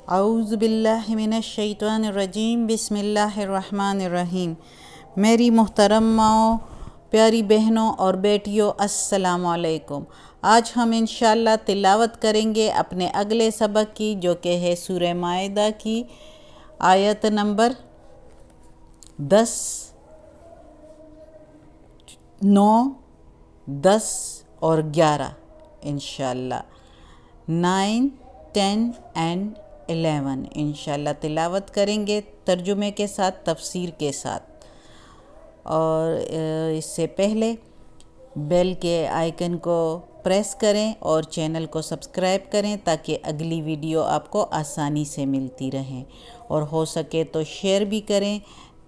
اعوذ باللہ من الشیطان الرجیم، بسم اللہ الرحمن الرحیم۔ میری محترماؤں، پیاری بہنوں اور بیٹیوں، السلام علیکم۔ آج ہم انشاءاللہ تلاوت کریں گے اپنے اگلے سبق کی، جو کہ ہے سورہ مائدہ کی آیت نمبر 10، 9، 10 اور 11 انشاءاللہ، 9، 10 اینڈ 11 انشاءاللہ تلاوت کریں گے، ترجمے کے ساتھ، تفسیر کے ساتھ۔ اور اس سے پہلے بیل کے آئیکن کو پریس کریں اور چینل کو سبسکرائب کریں تاکہ اگلی ویڈیو آپ کو آسانی سے ملتی رہیں، اور ہو سکے تو شیئر بھی کریں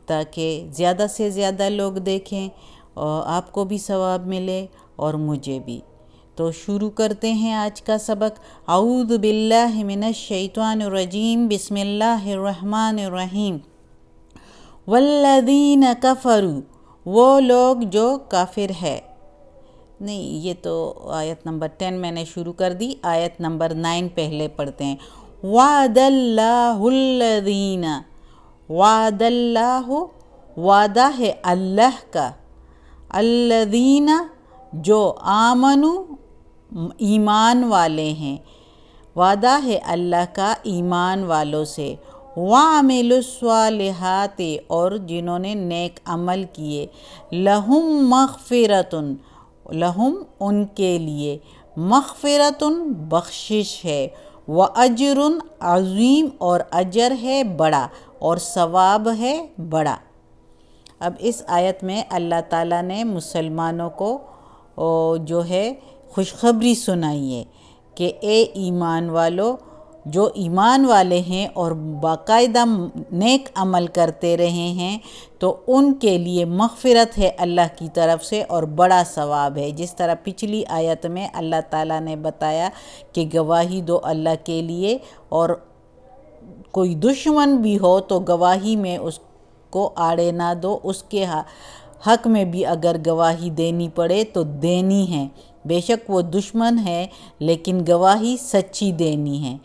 تاکہ زیادہ سے زیادہ لوگ دیکھیں اور آپ کو بھی ثواب ملے اور مجھے بھی۔ تو شروع کرتے ہیں آج کا سبق۔ اعوذ باللہ من الشیطان الرجیم، بسم اللہ الرحمن الرحیم۔ والذین کفروا، وہ لوگ جو کافر ہے، نہیں یہ تو آیت نمبر 10 میں نے شروع کر دی، آیت نمبر 9 پہلے پڑھتے ہیں۔ وعد اللہ الذین، وعد اللہ، وعدہ ہے اللہ کا، الذین جو آمنوا ایمان والے ہیں، وعدہ ہے اللہ کا ایمان والوں سے، وعملوا الصالحات اور جنہوں نے نیک عمل کیے، لہم مغفرۃ، لہم ان کے لیے، مغفرۃ بخشش ہے، واجر عظیم اور اجر ہے بڑا، اور ثواب ہے بڑا۔ اب اس آیت میں اللہ تعالیٰ نے مسلمانوں کو جو ہے خوشخبری سنائی ہے کہ اے ایمان والو، جو ایمان والے ہیں اور باقاعدہ نیک عمل کرتے رہے ہیں تو ان کے لیے مغفرت ہے اللہ کی طرف سے اور بڑا ثواب ہے۔ جس طرح پچھلی آیت میں اللہ تعالیٰ نے بتایا کہ گواہی دو اللہ کے لیے، اور کوئی دشمن بھی ہو تو گواہی میں اس کو آڑے نہ دو، اس کے حق میں بھی اگر گواہی دینی پڑے تو دینی ہے، بے شک وہ دشمن ہے لیکن گواہی سچی دینی ہے،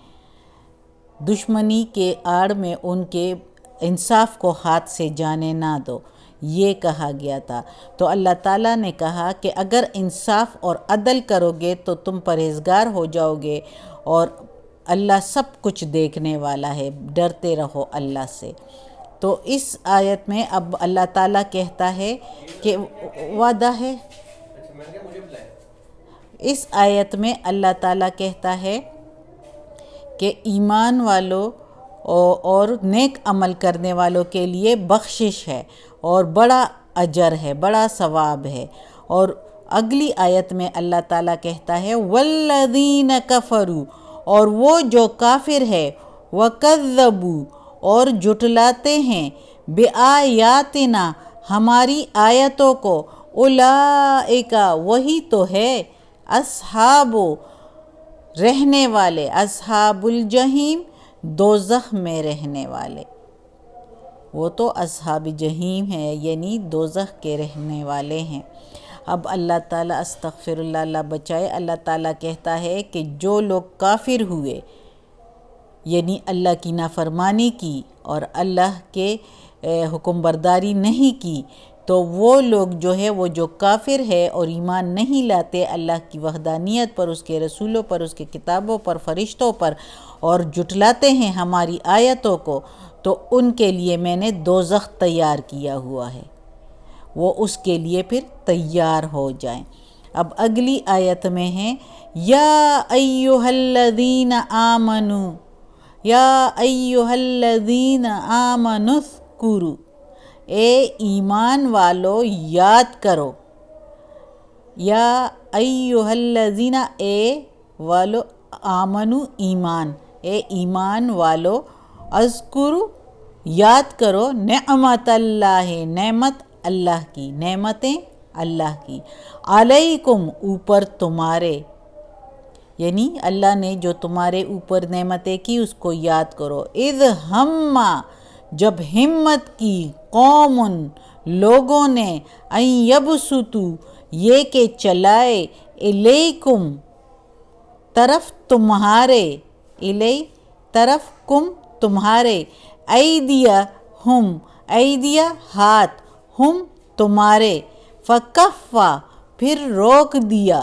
دشمنی کے آڑ میں ان کے انصاف کو ہاتھ سے جانے نہ دو، یہ کہا گیا تھا۔ تو اللہ تعالیٰ نے کہا کہ اگر انصاف اور عدل کرو گے تو تم پرہیزگار ہو جاؤ گے، اور اللہ سب کچھ دیکھنے والا ہے، ڈرتے رہو اللہ سے۔ تو اس آیت میں اب اللہ تعالیٰ کہتا ہے کہ وعدہ ہے، اس آیت میں اللہ تعالیٰ کہتا ہے کہ ایمان والوں اور نیک عمل کرنے والوں کے لیے بخشش ہے اور بڑا اجر ہے، بڑا ثواب ہے۔ اور اگلی آیت میں اللہ تعالیٰ کہتا ہے والذین کفروا، اور وہ جو کافر ہے، وکذبوا اور جھٹلاتے ہیں، بآیاتنا ہماری آیتوں کو، اولئک وہی تو ہے، اصحاب رہنے والے، اصحاب الجحیم دوزخ میں رہنے والے، وہ تو اصحاب جحیم ہیں، یعنی دوزخ کے رہنے والے ہیں۔ اب اللہ تعالیٰ، استغفر اللہ، اللہ بچائے، اللہ تعالیٰ کہتا ہے کہ جو لوگ کافر ہوئے، یعنی اللہ کی نافرمانی کی اور اللہ کے حکم برداری نہیں کی، تو وہ لوگ جو ہے، وہ جو کافر ہے اور ایمان نہیں لاتے اللہ کی وحدانیت پر، اس کے رسولوں پر، اس کے کتابوں پر، فرشتوں پر، اور جھٹلاتے ہیں ہماری آیتوں کو، تو ان کے لیے میں نے دوزخ تیار کیا ہوا ہے، وہ اس کے لیے پھر تیار ہو جائیں۔ اب اگلی آیت میں ہے یا ایھا الذین آمنوا، یا ایھا الذین آمنوا اذکروا، اے ایمان والو یاد کرو، یا ایھا الذین، اے والو، آمنو ایمان، اے ایمان والو، اذکروا یاد کرو، نعمت اللہ، نعمت اللہ کی، نعمتیں اللہ کی، علیکم اوپر تمہارے، یعنی اللہ نے جو تمہارے اوپر نعمتیں کی اس کو یاد کرو، اذ ہم، جب ہمت کی، قوم لوگوں نے، ان یبسطوا یہ کہ چلائے، الیکم طرف تمہارے، الی طرف کم تمہارے، ایدیا ہم، ایدیا ہاتھ، ہم تمہارے، فکفا پھر روک دیا،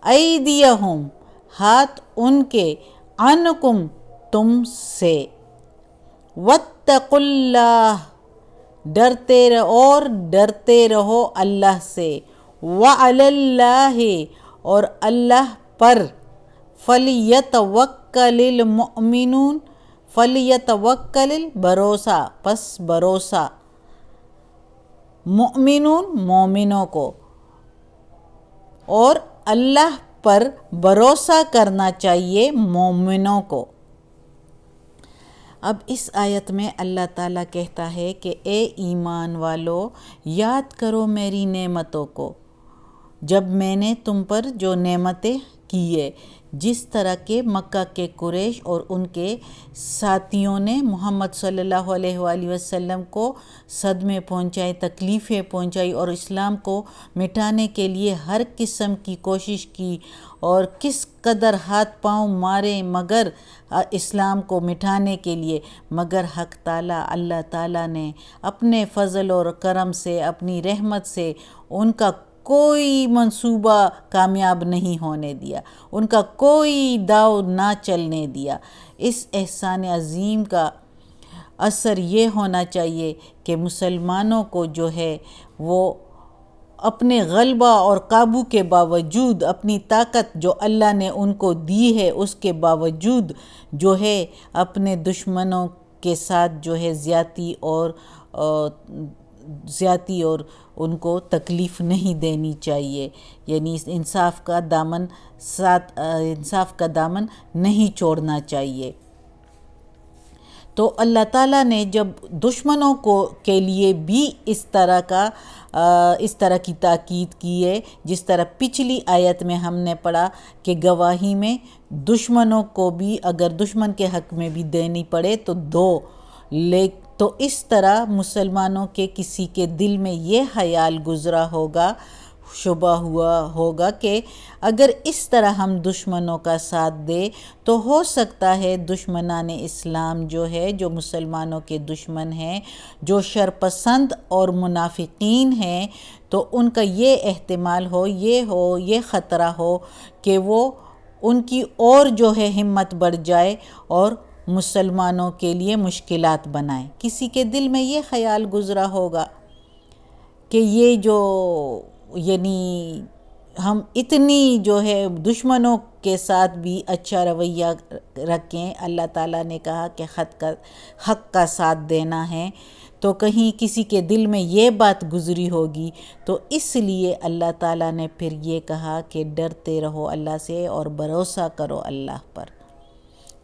ایدیہم ہاتھ ان کے، عنکم تم سے، واتقوا اللہ ڈرتے رہو اللہ سے، وعلی اللہ اور اللہ پر، فلیتوکل المؤمنون فلیتوکل بھروسہ پس بھروسہ، مؤمنون مومنوں کو، اور اللہ پر بھروسہ کرنا چاہیے مومنوں کو۔ اب اس آیت میں اللہ تعالیٰ کہتا ہے کہ اے ایمان والو، یاد کرو میری نعمتوں کو، جب میں نے تم پر جو نعمتیں کیے، جس طرح کہ مکہ کے قریش اور ان کے ساتھیوں نے محمد صلی اللہ علیہ وآلہ وسلم کو صدمے پہنچائے، تکلیفیں پہنچائی اور اسلام کو مٹانے کے لیے ہر قسم کی کوشش کی، اور کس قدر ہاتھ پاؤں مارے مگر اسلام کو مٹانے کے لیے، مگر حق تعالیٰ اللہ تعالیٰ نے اپنے فضل اور کرم سے، اپنی رحمت سے ان کا کوئی منصوبہ کامیاب نہیں ہونے دیا، ان کا کوئی داؤ نہ چلنے دیا۔ اس احسان عظیم کا اثر یہ ہونا چاہیے کہ مسلمانوں کو جو ہے وہ اپنے غلبہ اور قابو کے باوجود، اپنی طاقت جو اللہ نے ان کو دی ہے اس کے باوجود جو ہے اپنے دشمنوں کے ساتھ جو ہے زیادتی اور ان کو تکلیف نہیں دینی چاہیے، یعنی انصاف کا دامن نہیں چھوڑنا چاہیے۔ تو اللہ تعالیٰ نے جب دشمنوں کے لیے بھی اس طرح کی تاکید کی ہے، جس طرح پچھلی آیت میں ہم نے پڑھا کہ گواہی میں دشمنوں کو بھی اگر دشمن کے حق میں بھی دینی پڑے تو دو، تو اس طرح مسلمانوں کے کسی کے دل میں یہ خیال گزرا ہوگا، شبہ ہوا ہوگا کہ اگر اس طرح ہم دشمنوں کا ساتھ دیں تو ہو سکتا ہے دشمنان اسلام جو ہے، جو مسلمانوں کے دشمن ہیں، جو شرپسند اور منافقین ہیں، تو ان کا یہ احتمال یہ خطرہ ہو کہ وہ ان کی اور جو ہے ہمت بڑھ جائے اور مسلمانوں کے لیے مشکلات بنائیں۔ کسی کے دل میں یہ خیال گزرا ہوگا کہ یہ جو یعنی ہم اتنی جو ہے دشمنوں کے ساتھ بھی اچھا رویہ رکھیں، اللہ تعالیٰ نے کہا کہ حق کا ساتھ دینا ہے، تو کہیں کسی کے دل میں یہ بات گزری ہوگی، تو اس لیے اللہ تعالیٰ نے پھر یہ کہا کہ ڈرتے رہو اللہ سے اور بھروسہ کرو اللہ پر،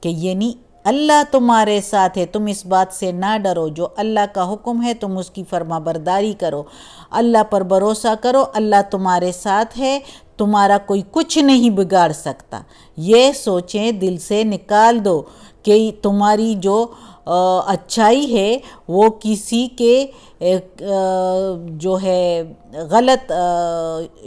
کہ یعنی اللہ تمہارے ساتھ ہے، تم اس بات سے نہ ڈرو، جو اللہ کا حکم ہے تم اس کی فرما برداری کرو، اللہ پر بھروسہ کرو، اللہ تمہارے ساتھ ہے، تمہارا کوئی کچھ نہیں بگاڑ سکتا۔ یہ سوچیں دل سے نکال دو کہ تمہاری جو اچھائی ہے وہ کسی کے جو ہے غلط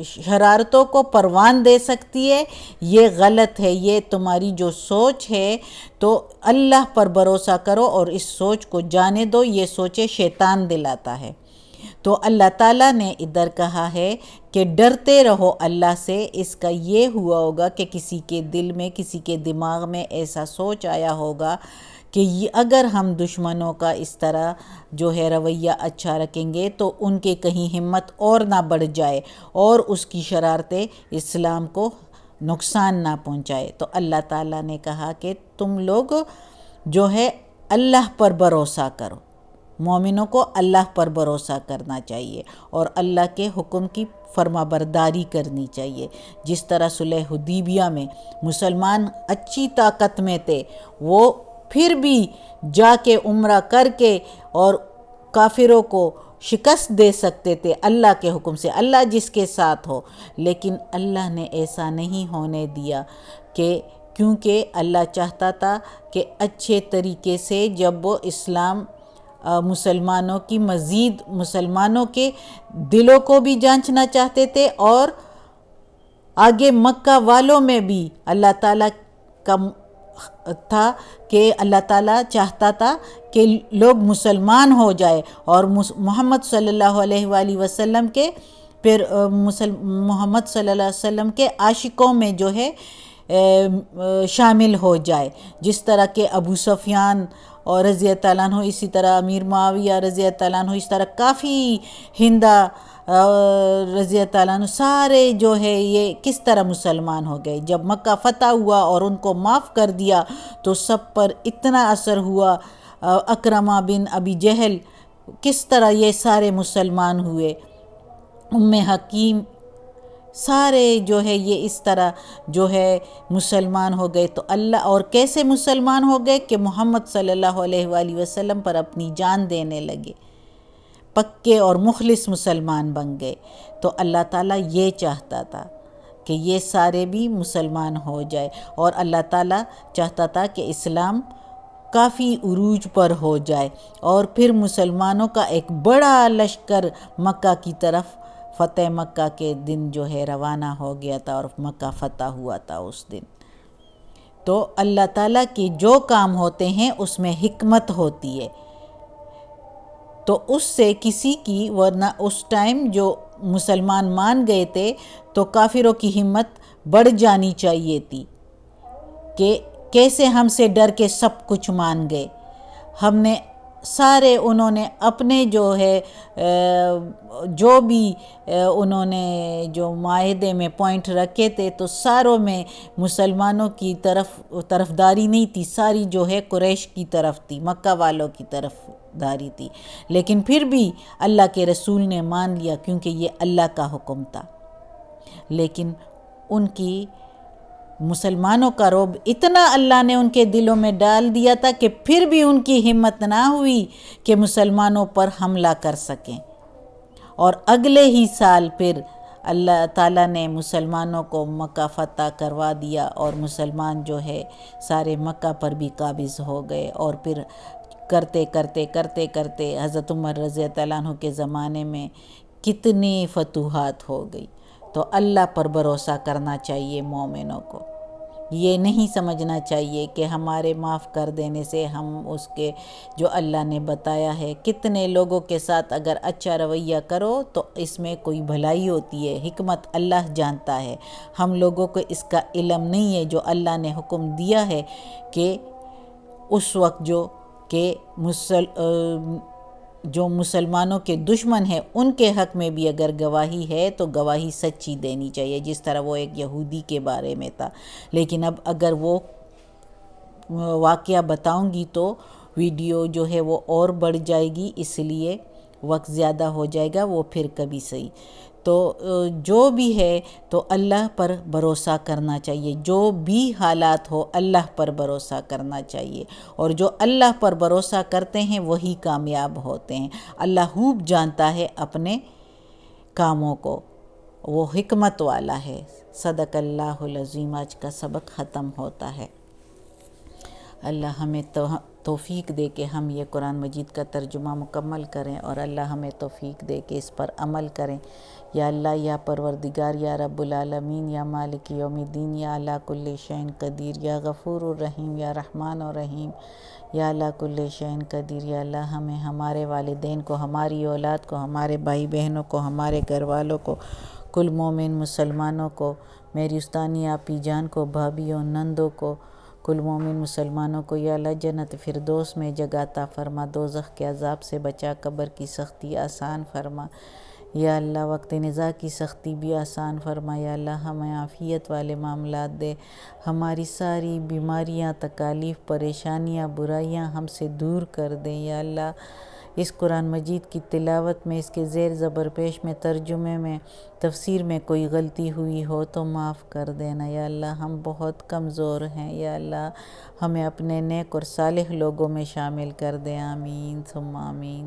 شرارتوں کو پروان دے سکتی ہے، یہ غلط ہے، یہ تمہاری جو سوچ ہے، تو اللہ پر بھروسہ کرو اور اس سوچ کو جانے دو، یہ سوچے شیطان دلاتا ہے۔ تو اللہ تعالیٰ نے ادھر کہا ہے کہ ڈرتے رہو اللہ سے، اس کا یہ ہوا ہوگا کہ کسی کے دل میں، کسی کے دماغ میں ایسا سوچ آیا ہوگا کہ اگر ہم دشمنوں کا اس طرح جو ہے رویہ اچھا رکھیں گے تو ان کے کہیں ہمت اور نہ بڑھ جائے اور اس کی شرارتیں اسلام کو نقصان نہ پہنچائے۔ تو اللہ تعالیٰ نے کہا کہ تم لوگ جو ہے اللہ پر بھروسہ کرو، مومنوں کو اللہ پر بھروسہ کرنا چاہیے اور اللہ کے حکم کی فرما برداری کرنی چاہیے۔ جس طرح صلح حدیبیہ میں مسلمان اچھی طاقت میں تھے، وہ پھر بھی جا کے عمرہ کر کے اور کافروں کو شکست دے سکتے تھے اللہ کے حکم سے، اللہ جس کے ساتھ ہو، لیکن اللہ نے ایسا نہیں ہونے دیا، کیونکہ اللہ چاہتا تھا کہ اچھے طریقے سے جب وہ اسلام مسلمانوں کی مزید مسلمانوں کے دلوں کو بھی جانچنا چاہتے تھے اور آگے مکہ والوں میں بھی اللہ تعالیٰ کا تھا کہ اللہ تعالیٰ چاہتا تھا کہ لوگ مسلمان ہو جائے، اور محمد صلی اللہ علیہ وآلہ وسلم کے پھر محمد صلی اللہ علیہ وسلم کے عاشقوں میں جو ہے شامل ہو جائے، جس طرح کہ ابو سفیان اور رضی اللہ تعالیٰ عنہ، اسی طرح امیر معاویہ رضی اللہ تعالیٰ عنہ، اس طرح کافی ہندا رضی اللہ تعالیٰ عنہ، سارے جو ہے یہ کس طرح مسلمان ہو گئے۔ جب مکہ فتح ہوا اور ان کو معاف کر دیا تو سب پر اتنا اثر ہوا۔ اکرمہ بن ابی جہل، کس طرح یہ سارے مسلمان ہوئے، ام حکیم، سارے جو ہے یہ اس طرح جو ہے مسلمان ہو گئے۔ تو اللہ، اور کیسے مسلمان ہو گئے کہ محمد صلی اللہ علیہ وآلہ وسلم پر اپنی جان دینے لگے، پکے اور مخلص مسلمان بن گئے۔ تو اللہ تعالیٰ یہ چاہتا تھا کہ یہ سارے بھی مسلمان ہو جائے، اور اللہ تعالیٰ چاہتا تھا کہ اسلام کافی عروج پر ہو جائے، اور پھر مسلمانوں کا ایک بڑا لشکر مکہ کی طرف فتح مکہ کے دن جو ہے روانہ ہو گیا تھا، اور مکہ فتح ہوا تھا اس دن۔ تو اللہ تعالیٰ کے جو کام ہوتے ہیں اس میں حکمت ہوتی ہے، تو اس سے کسی کی، ورنہ اس ٹائم جو مسلمان مان گئے تھے تو کافروں کی ہمت بڑھ جانی چاہیے تھی کہ کیسے ہم سے ڈر کے سب کچھ مان گئے۔ ہم نے سارے، انہوں نے اپنے جو ہے جو بھی انہوں نے جو معاہدے میں پوائنٹ رکھے تھے تو ساروں میں مسلمانوں کی طرفداری نہیں تھی، ساری جو ہے قریش کی طرف تھی، مکہ والوں کی طرف داری تھی، لیکن پھر بھی اللہ کے رسول نے مان لیا کیونکہ یہ اللہ کا حکم تھا۔ لیکن ان کی مسلمانوں کا رعب اتنا اللہ نے ان کے دلوں میں ڈال دیا تھا کہ پھر بھی ان کی ہمت نہ ہوئی کہ مسلمانوں پر حملہ کر سکیں، اور اگلے ہی سال پھر اللہ تعالیٰ نے مسلمانوں کو مکہ فتح کروا دیا، اور مسلمان جو ہے سارے مکہ پر بھی قابض ہو گئے، اور پھر کرتے کرتے کرتے کرتے حضرت عمر رضی اللہ عنہ کے زمانے میں کتنی فتوحات ہو گئی۔ تو اللہ پر بھروسہ کرنا چاہیے مومنوں کو، یہ نہیں سمجھنا چاہیے کہ ہمارے معاف کر دینے سے ہم اس کے جو اللہ نے بتایا ہے، کتنے لوگوں کے ساتھ اگر اچھا رویہ کرو تو اس میں کوئی بھلائی ہوتی ہے، حکمت اللہ جانتا ہے، ہم لوگوں کو اس کا علم نہیں ہے۔ جو اللہ نے حکم دیا ہے کہ اس وقت جو مسلمانوں کے دشمن ہیں ان کے حق میں بھی اگر گواہی ہے تو گواہی سچی دینی چاہیے، جس طرح وہ ایک یہودی کے بارے میں تھا۔ لیکن اب اگر وہ واقعہ بتاؤں گی تو ویڈیو جو ہے وہ اور بڑھ جائے گی، اس لیے وقت زیادہ ہو جائے گا، وہ پھر کبھی صحیح۔ تو جو بھی ہے تو اللہ پر بھروسہ کرنا چاہیے، جو بھی حالات ہو اللہ پر بھروسہ کرنا چاہیے، اور جو اللہ پر بھروسہ کرتے ہیں وہی کامیاب ہوتے ہیں۔ اللہ خوب جانتا ہے اپنے کاموں کو، وہ حکمت والا ہے۔ صدق اللہ العظیم۔ آج کا سبق ختم ہوتا ہے۔ اللہ ہمیں توفیق دے کہ ہم یہ قرآن مجید کا ترجمہ مکمل کریں، اور اللہ ہمیں توفیق دے کہ اس پر عمل کریں۔ یا اللہ، یا پروردگار، یا رب العالمین، یا مالک یوم الدین، یا اللہ کل شین قدیر، یا غفور الرحیم، یا رحمان الرحیم، یا اللہ کل شین قدیر۔ یا اللہ ہمیں، ہمارے والدین کو، ہماری اولاد کو، ہمارے بھائی بہنوں کو، ہمارے گھر والوں کو، کل مومن مسلمانوں کو، میری استانی آپی جان کو، بھابھیوں نندوں کو، کل مومن مسلمانوں کو یا اللہ جنت فردوس میں جگہ عطا فرما، دوزخ کے عذاب سے بچا، قبر کی سختی آسان فرما، یا اللہ وقت نزاع کی سختی بھی آسان فرما، یا اللہ ہمیں عافیت والے معاملات دے، ہماری ساری بیماریاں، تکالیف، پریشانیاں، برائیاں ہم سے دور کر دیں، یا اللہ اس قرآن مجید کی تلاوت میں، اس کے زیر زبر پیش میں، ترجمے میں، تفسیر میں کوئی غلطی ہوئی ہو تو معاف کر دینا، یا اللہ ہم بہت کمزور ہیں، یا اللہ ہمیں اپنے نیک اور صالح لوگوں میں شامل کر دے، آمین ثم آمین۔